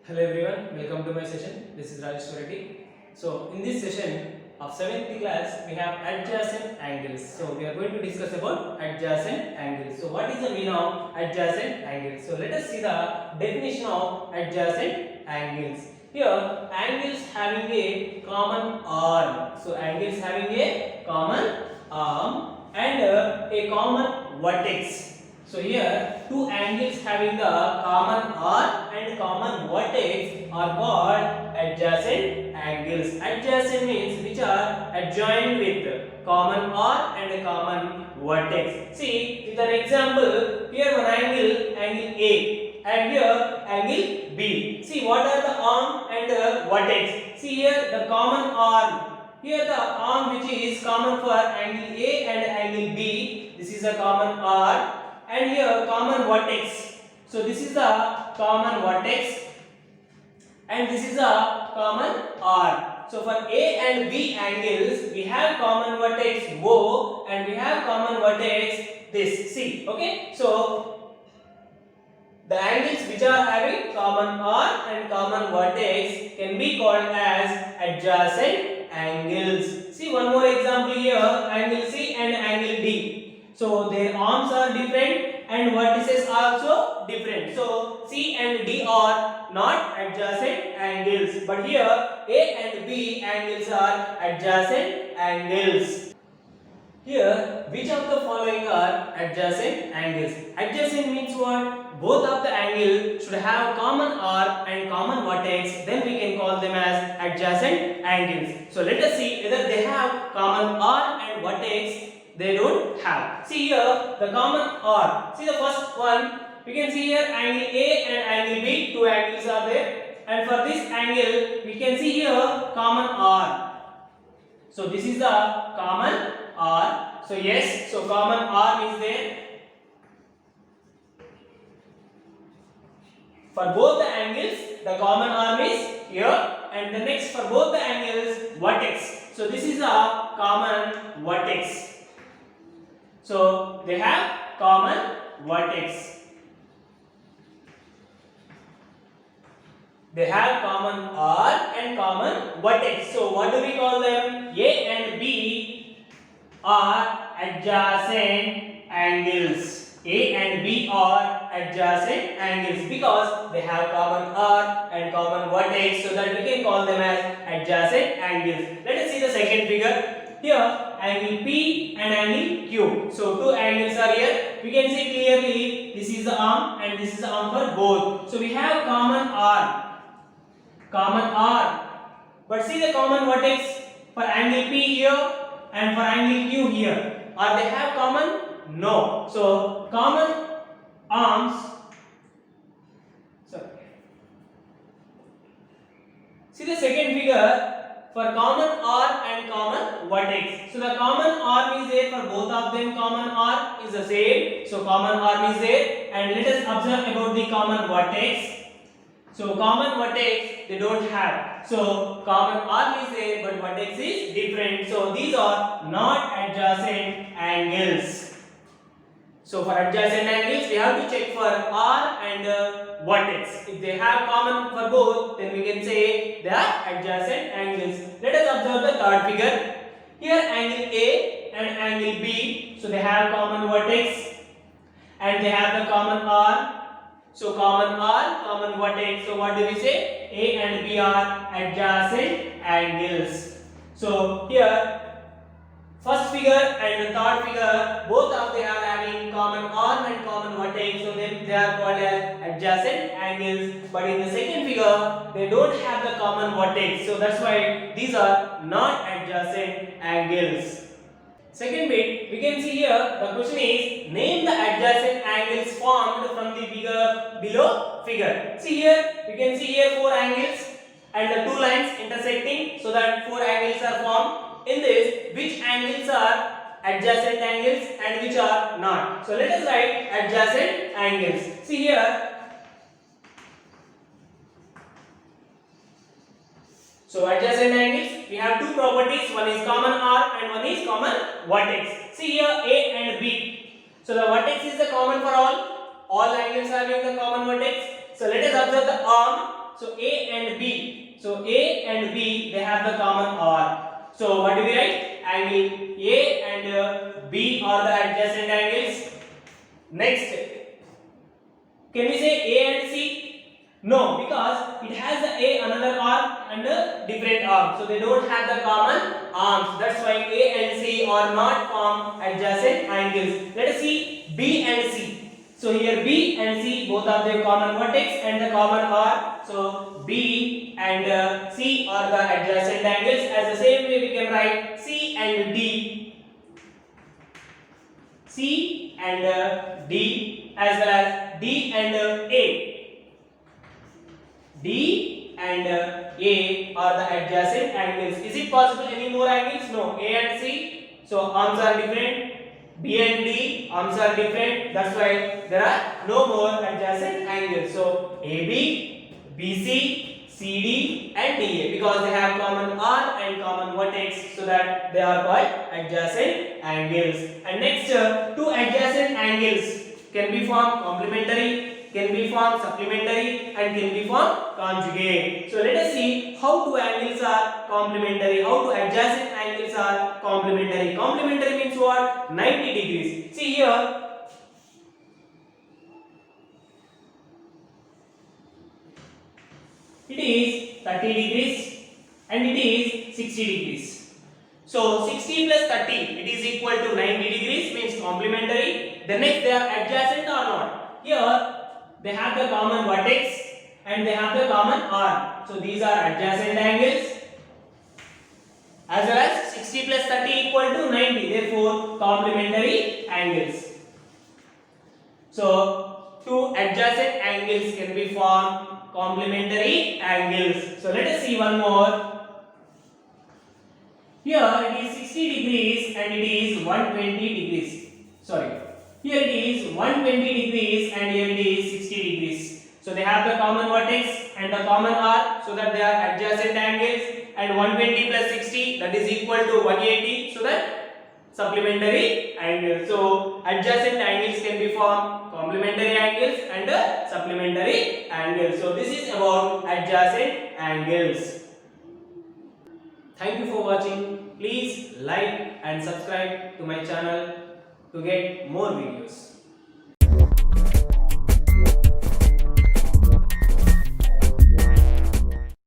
Hello everyone, welcome to my session. This is Rajesh Reddy. So in this session of 7th class, we have adjacent angles. So we are going to discuss about adjacent angles. So what is the meaning of adjacent angles? So let us see the definition of adjacent angles. Here, angles having a common arm. So angles having a common arm and a common vertex. So here two angles having the common arm and common vertex are called adjacent angles. Adjacent means which are adjoined with common arm and a common vertex. See with an example, here one angle A, and here angle B. See what are the arm and vertex. See here the common arm. Here the arm which is common for angle A and angle B. This is a common arm. And here common vertex. So this is the common vertex and this is a common R. So for A and B angles we have common vertex O and we have common vertex this C. Okay. So the angles which are having common R and common vertex can be called as adjacent angles. See one more example here, angle C and angle D. So their arms are different and vertices are also different. So C and D are not adjacent angles, but here A and B angles are adjacent angles. Here, which of the following are adjacent angles? Adjacent means what? Both of the angle should have common arc and common vertex, then we can call them as adjacent angles. So let us see whether they have common arc and vertex. They don't have. See here the common arc. See the first one. We can see here angle A and angle B. Two angles are there. And for this angle, we can see here common arc. So this is the common arc. So yes. So common arc is there. For both the angles, the common arm is here. And the next for both the angles, vertex. So this is a common vertex. So they have common vertex. They have common R and common vertex. So what do we call them? A and B are adjacent angles. A and B are adjacent angles because they have common R and common vertex, so that we can call them as adjacent angles. Let us see the second figure. Here angle P and angle Q. So two angles are here. We can see clearly this is the arm and this is the arm for both. So we have common R. Common R. But see the common vertex for angle P here and for angle Q here. Are they have common? No. So common arms. Sorry. See the second figure. For common arm and common vertex. So the common arm is there for both of them. Common arm is the same. So common arm is there. And let us observe about the common vertex. So common vertex they don't have. So common arm is there but vertex is different. So these are not adjacent angles. So for adjacent angles we have to check for R and vertex. If they have common for both, then we can say they are adjacent angles. Let us observe the third figure. Here angle A and angle B. So they have common vertex and they have the common R. So common R, common vertex. So what do we say? A and B are adjacent angles. So here first figure and the third figure, both of them are having common arm and common vertex, so then they are called as adjacent angles. But in the second figure, they don't have the common vertex, so that's why these are not adjacent angles. Second bit, we can see here the question is name the adjacent angles formed from the figure below figure. See here, we can see here four angles and the two lines intersecting, so that four angles are formed. In this, which angles are adjacent angles and which are not? So let us write adjacent angles. See here. So adjacent angles, we have two properties. One is common arc and one is common vertex. See here A and B. So the vertex is the common for all. All angles having the common vertex. So let us observe the arm. So A and B. So A and B, they have the common R. So what do we write? Angle A and B are the adjacent angles. Next, can we say A and C? No, because it has the A another arm and a different arm. So they don't have the common arms. That's why A and C are not form adjacent angles. Let us see B and C. So here B and C both have the common vertex and the common arm. So B and C are the adjacent angles. As the same way we can write C and D. C and D as well as D and A. D and A are the adjacent angles. Is it possible any more angles? No. A and C. So arms are different. B and D arms are different. That's why there are no more adjacent angles. So AB, BC, CD and DA, because they have common R and common vertex, so that they are called adjacent angles. And next, two adjacent angles can be formed complementary, can be formed supplementary and can be formed conjugate. So let us see how two angles are complementary, how two adjacent angles are complementary. Complementary means what? 90 degrees. See here, it is 30 degrees and it is 60 degrees. So 60 plus 30, it is equal to 90 degrees, means complementary. The next, they are adjacent or not? Here they have the common vertex and they have the common arm. So these are adjacent angles, as well as 60 plus 30 equal to 90, therefore complementary angles. So two adjacent angles can be formed complementary angles. So let us see one more. Here it is 60 degrees and it is 120 degrees. Sorry. Here it is 120 degrees and here it is 60 degrees. So they have the common vertex and the common arc, so that they are adjacent angles, and 120 plus 60, that is equal to 180, so that supplementary angles. So adjacent angles can be formed complementary angles and supplementary angles. So this is about adjacent angles. Thank you for watching. Please like and subscribe to my channel to get more videos.